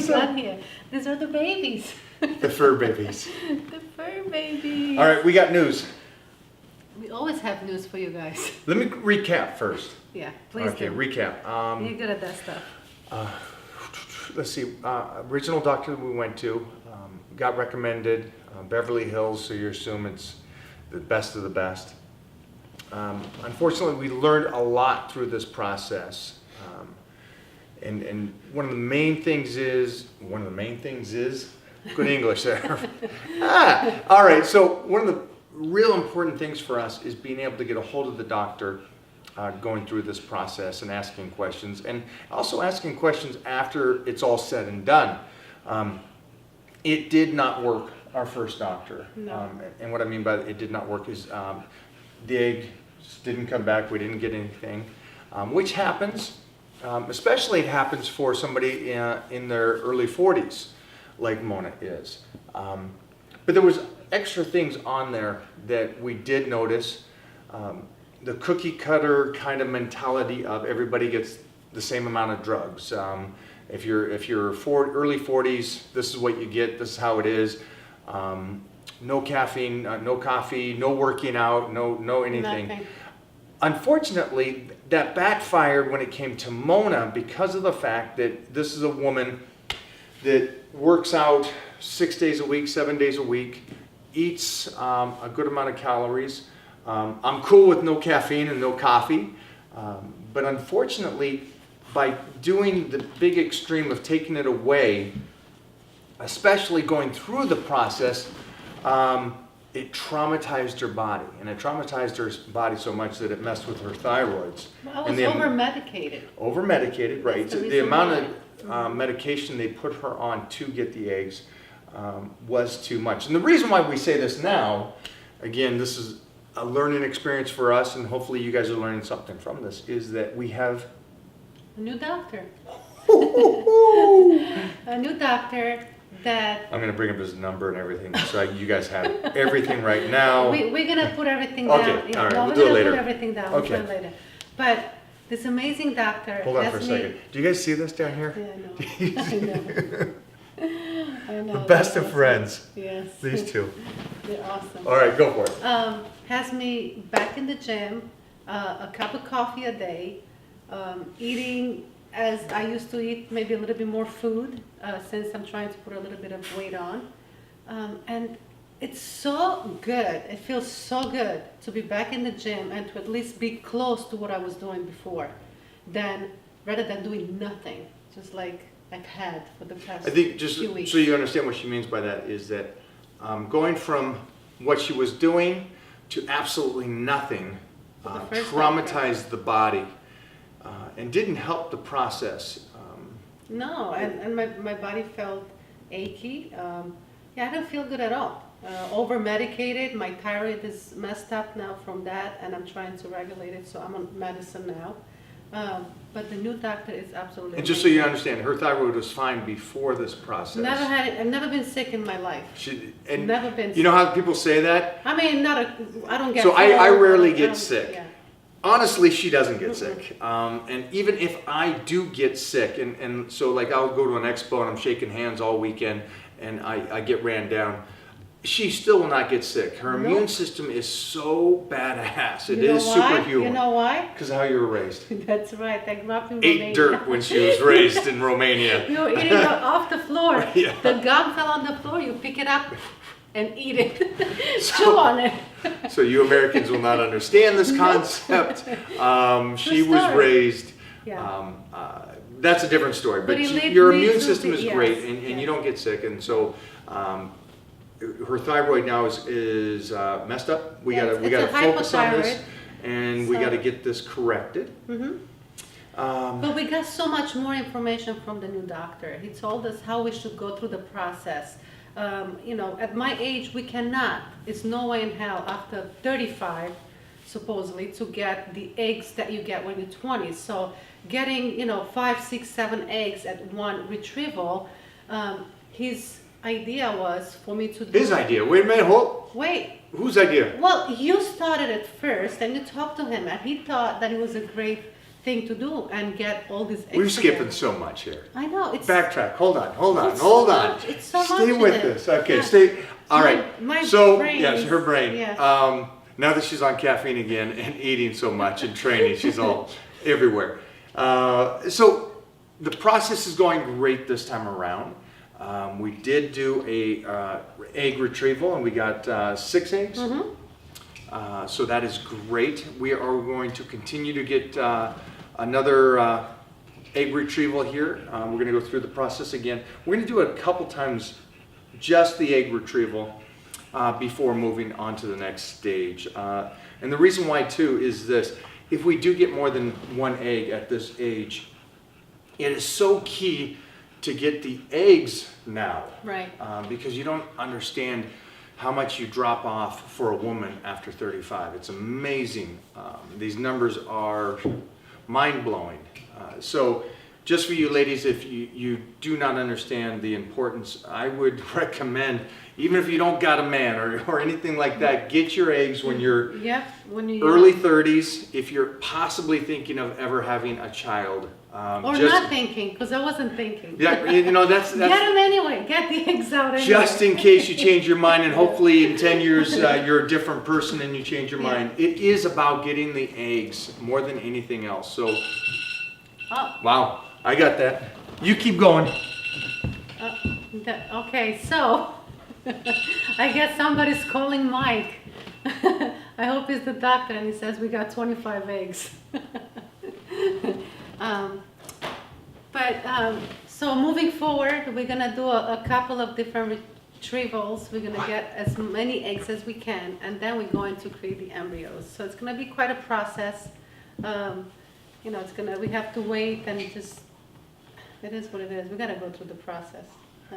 we got here. These are the babies. The fur babies. The fur babies. All right, we got news. We always have news for you guys. Let me recap first. Yeah, please Okay, do. recap. You're good at that stuff. Let's see. Original doctor we went to got recommended Beverly Hills, so you assume it's the best of the best. Unfortunately, we learned a lot through this process. And one of the main things is good English there. All right. So one of the real important things for us is being able to get a hold of the doctor going through this process and asking questions, and also asking questions after it's all said and done. It did not work, our first doctor. No. And what I mean by it did not work is the egg just didn't come back. We didn't get anything, which happens. Especially it happens for somebody in their early 40s, like Mona is. But there was extra things on there that we did notice. The cookie cutter kind of mentality of everybody gets the same amount of drugs. If you're early 40s, this is what you get. This is how it is. No caffeine, no coffee, no working out, no anything. Nothing. Unfortunately, that backfired when it came to Mona because of the fact that this is a woman that works out 6 days a week, 7 days a week, eats a good amount of calories. I'm cool with no caffeine and no coffee, but unfortunately, by doing the big extreme of taking it away, especially going through the process, it traumatized her body, and it traumatized her body so much that it messed with her thyroids. Well, I was over-medicated. Over-medicated, right. That's the The amount reason of medication they put her on to get the eggs was too much. And the reason why we say this now, again, this is a learning experience for us, and hopefully you guys are learning something from this, is that we have A new doctor. A new doctor that... I'm going to bring up his number and everything, so you guys have everything right now. We're going to put everything down. Okay, all right, No, we'll we're do it going to later. put everything down. Okay. We'll do it later. But this amazing doctor... Hold on has for a me- second. Do you guys see this down here? Yeah, I know. I know. The best They're of awesome. friends, Yes. these two. They're awesome. All right, go for it. Has me back in the gym, a cup of coffee a day, eating as I used to eat, maybe a little bit more food, since I'm trying to put a little bit of weight on. And it's so good. It feels so good to be back in the gym and to at least be close to what I was doing before, rather than doing nothing, just like I've had for the past I think just few weeks. so you understand what she means by that is that going from what she was doing to absolutely nothing For the first traumatized the body and didn't help the process. No, and my body felt achy. Yeah, I don't feel good at all. Over medicated, my thyroid is messed up now from that, and I'm trying to regulate it, so I'm on medicine now. But the new doctor is absolutely And just so you amazing. understand, her thyroid was fine before this process. Never had it. I've never been sick in my life. And Never been you know sick. how people say that? I mean, I don't get So I cold, rarely I get don't- sick. Yeah. Honestly, she doesn't get sick. And even if I do get sick, and so like I'll go to an expo and I'm shaking hands all weekend and I get ran down, she still will not get sick. Her Nope. immune system is so badass. It You know is why? superhuman. You know why? Because of how you were raised. That's right. I grew up in Romania. Ate dirt when she was raised in Romania. You were eating it off the floor. Yeah. The gum fell on the floor. You pick it up and eat it. Chew on it. So you Americans will not understand this concept. She was story. raised. Yeah. That's a different story. But But it leads your me immune to system the- is yes, great, and yes. you don't get sick. And so her thyroid now is messed up. We Yeah, gotta it's a focus on this, hypothyroid. and we So- gotta get this corrected. But we got so much more information from the new doctor. He told us how we should go through the process. You know, at my age, we cannot. It's no way in hell after 35, supposedly, to get the eggs that you get when you're 20. So getting, 5, 6, 7 eggs at one retrieval, his idea was for me to do... His idea. Wait a minute. Hold. Wait. Whose idea? Well, you started it first and you talked to him and he thought that it was a great thing to do and get all these eggs. We're skipping together. so much here. I know, it's. Backtrack. Hold on. It's so much. It's so Stay much with in it. this. Okay, Yeah. stay. All right. My So, brain yes, is- her brain. yeah. Now that she's on caffeine again and eating so much and training, she's all everywhere. So the process is going great this time around. We did do a egg retrieval and we got 6 eggs. So that is great. We are going to continue to get another egg retrieval here. We're going to go through the process again. We're going to do it a couple times, just the egg retrieval, before moving on to the next stage. And the reason why too is this: if we do get more than 1 egg at this age, it is so key to get the eggs now. Right. Because you don't understand how much you drop off for a woman after 35. It's amazing. These numbers are mind-blowing. So just for you ladies, if you do not understand the importance, I would recommend, even if you don't got a man or anything like that, get your eggs when you're when you early 30s, if you're possibly thinking of ever having a child. or not thinking, because I wasn't thinking. Yeah, you know, that's Get them anyway. Get the eggs out anyway. just in case you change your mind, and hopefully in 10 years you're a different person and you change your mind. It is about getting the eggs more than anything else. So, wow, I got that. You keep going. Okay, so I guess somebody's calling Mike. I hope it's the doctor, and he says we got 25 eggs. So moving forward, we're gonna do a couple of different retrievals. We're gonna get as many eggs as we can, and then we're going to create the embryos. So it's gonna be quite a process. You know, we have to wait, and it is what it is. We gotta go through the process.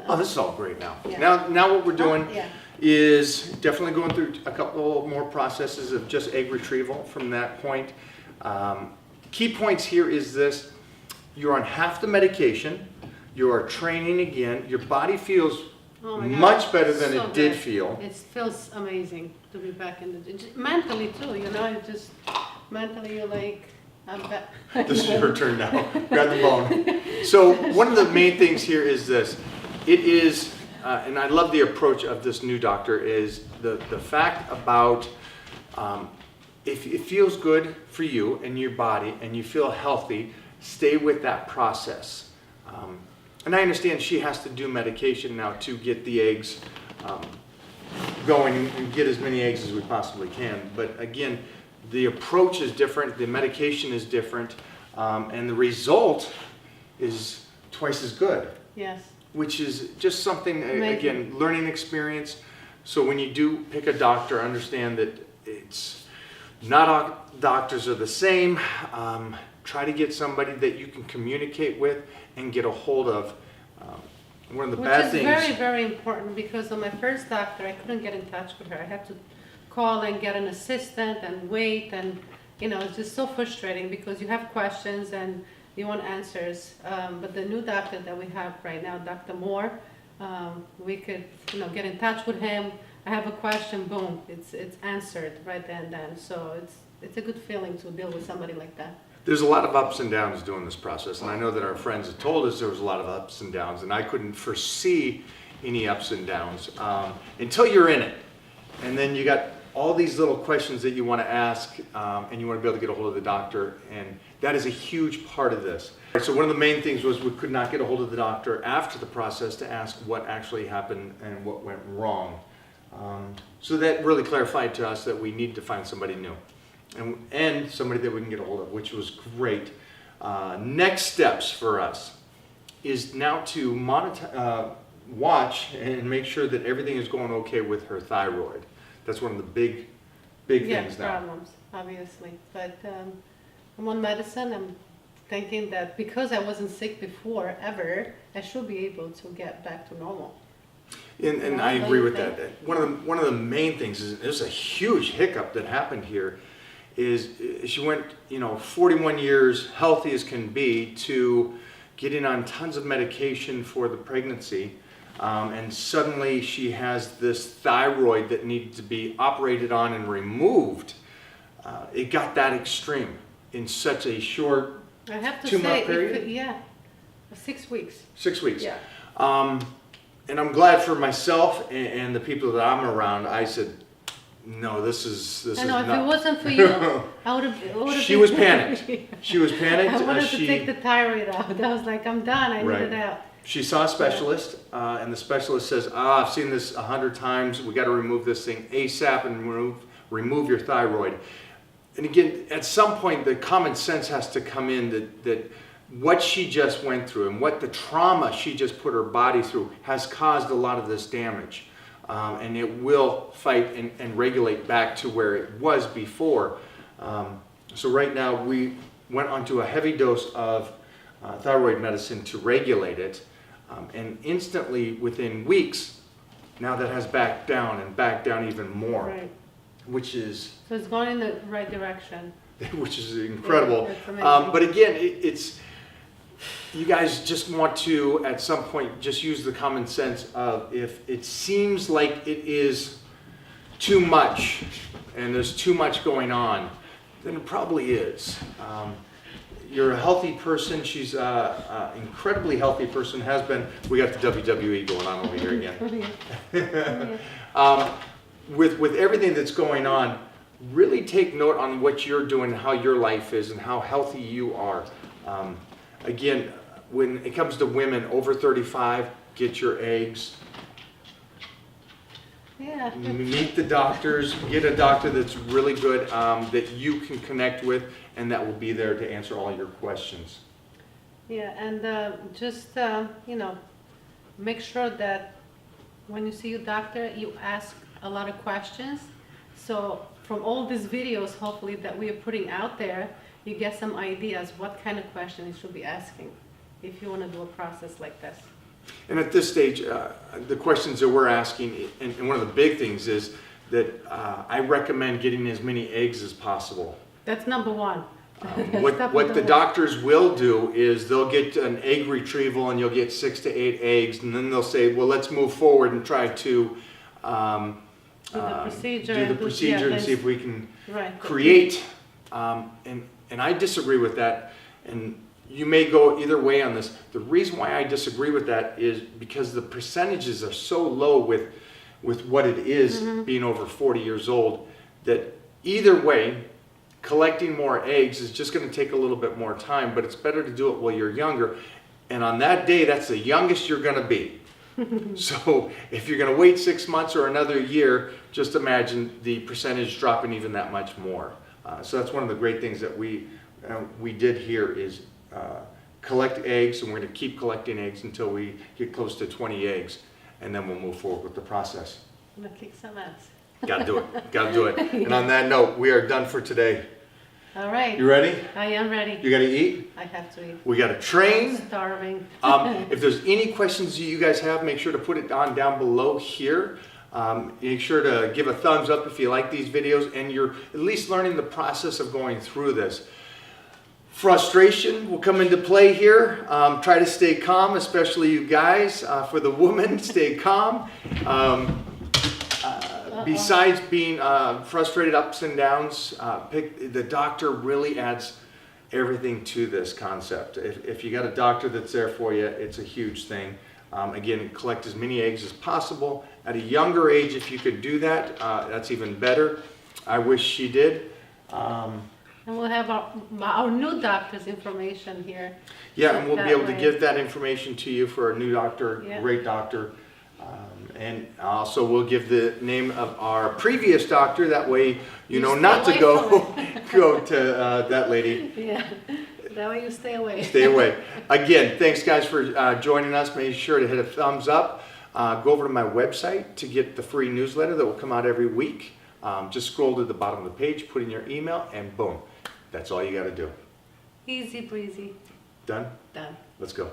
Oh, this is all great now. Yeah. Now what we're doing yeah. is definitely going through a couple more processes of just egg retrieval from that point. Key points here is this: you're on half the medication, you are training again, your body feels Oh my God, much better than so it did good. feel. It feels amazing to be back in the mentally too. You know, it just mentally you're like, I'm back. This is your turn now. Grab the bone. So one of the main things here is this. It is, and I love the approach of this new doctor, is the fact about if it feels good for you and your body and you feel healthy, stay with that process. And I understand she has to do medication now to get the eggs going and get as many eggs as we possibly can. But again, the approach is different, the medication is different, and the result is twice as good. Yes. Which is just something, Amazing. again, learning experience. So when you do pick a doctor, understand that it's not all doctors are the same. Try to get somebody that you can communicate with and get a hold of. One of the bad things. Which is very, very important, because on my first doctor, I couldn't get in touch with her. I had to call and get an assistant and wait, and you know, it's just so frustrating because you have questions and you want answers. But the new doctor that we have right now, Dr. Moore, we could, you know, get in touch with him. I have a question, boom, it's answered right then and then. So it's a good feeling to deal with somebody like that. There's a lot of ups and downs doing this process, and I know that our friends have told us there was a lot of ups and downs, and I couldn't foresee any ups and downs until you're in it. And then you got all these little questions that you want to ask, and you want to be able to get a hold of the doctor, and that is a huge part of this. So one of the main things was we could not get a hold of the doctor after the process to ask what actually happened and what went wrong. So that really clarified to us that we need to find somebody new. And somebody that we can get a hold of, which was great. Next steps for us is now to watch and make sure that everything is going okay with her thyroid. That's one of the big things now. Problems, obviously. But I'm on medicine. I'm thinking that because I wasn't sick before, ever, I should be able to get back to normal. And I agree with that. One of the main things is there's a huge hiccup that happened here. Is she went, 41 years healthy as can be to getting on tons of medication for the pregnancy, and suddenly she has this thyroid that needed to be operated on and removed. It got that extreme in such a short I have to 2 month say, period? yeah, 6 weeks. 6 weeks. Yeah. And I'm glad for myself and the people that I'm around. I said, no, this is I know, if not. it wasn't for you, I would have. She was panicked. She was panicked. I wanted to take the thyroid out. I was like, I'm done. I need it out. She saw a specialist, and the specialist says, I've seen this 100 times. We got to remove this thing ASAP and remove your thyroid. And again, at some point, the common sense has to come in that what she just went through and what the trauma she just put her body through has caused a lot of this damage. And it will fight and regulate back to where it was before. So right now, we went onto a heavy dose of thyroid medicine to regulate it. And instantly, within weeks, now that has backed down and backed down even more. Right. Which is So it's going in the right direction. which is incredible. Yeah, it's amazing. But again, it's you guys just want to at some point just use the common sense of if it seems like it is too much and there's too much going on, then it probably is. You're a healthy person. She's an incredibly healthy person. Has been. We got the WWE going on over here again. With everything that's going on, really take note on what you're doing, how your life is, and how healthy you are. Again, when it comes to women over 35, get your eggs. Yeah. Meet the doctors. Get a doctor that's really good, that you can connect with, and that will be there to answer all your questions. Yeah, and just, make sure that when you see your doctor, you ask a lot of questions. So from all these videos, hopefully, that we are putting out there, you get some ideas what kind of question you should be asking if you want to do a process like this. And at this stage, the questions that we're asking, and one of the big things is that I recommend getting as many eggs as possible. That's number one. What the doctors will do is they'll get an egg retrieval and you'll get 6 to 8 eggs, and then they'll say, well, let's move forward and try to Do the procedure and see if we can right, create. And I disagree with that. And you may go either way on this. The reason why I disagree with that is because the percentages are so low with what it is being over 40 years old, that either way, collecting more eggs is just going to take a little bit more time, but it's better to do it while you're younger. And on that day, that's the youngest you're going to be. So if you're going to wait 6 months or another year, just imagine the percentage dropping even that much more. So that's one of the great things that we did here is collect eggs, and we're going to keep collecting eggs until we get close to 20 eggs, and then we'll move forward with the process. I'm gonna kick some ass. Got to do it. Got to do it. And on that note, we are done for today. All right. You ready? I am ready. You got to eat? I have to eat. We got to train. I'm starving. If there's any questions you guys have, make sure to put it down below here. Make sure to give a thumbs up if you like these videos and you're at least learning the process of going through this. Frustration will come into play here. Try to stay calm, especially you guys. For the woman, stay calm. Besides being frustrated ups and downs, the doctor really adds everything to this concept. If you got a doctor that's there for you, it's a huge thing. Again, collect as many eggs as possible. At a younger age, if you could do that, that's even better. I wish she did. And we'll have our new doctor's information here. Yeah, and we'll be able to way. give that information to you for a new doctor, Yeah. great doctor. And also we'll give the name of our previous doctor, that way you know stay not to away go, from go to that lady. Yeah, that way you stay away. Stay away. Again, thanks guys for joining us. Make sure to hit a thumbs up. Go over to my website to get the free newsletter that will come out every week. Just scroll to the bottom of the page, put in your email, and boom. That's all you got to do. Easy breezy. Done? Done. Let's go.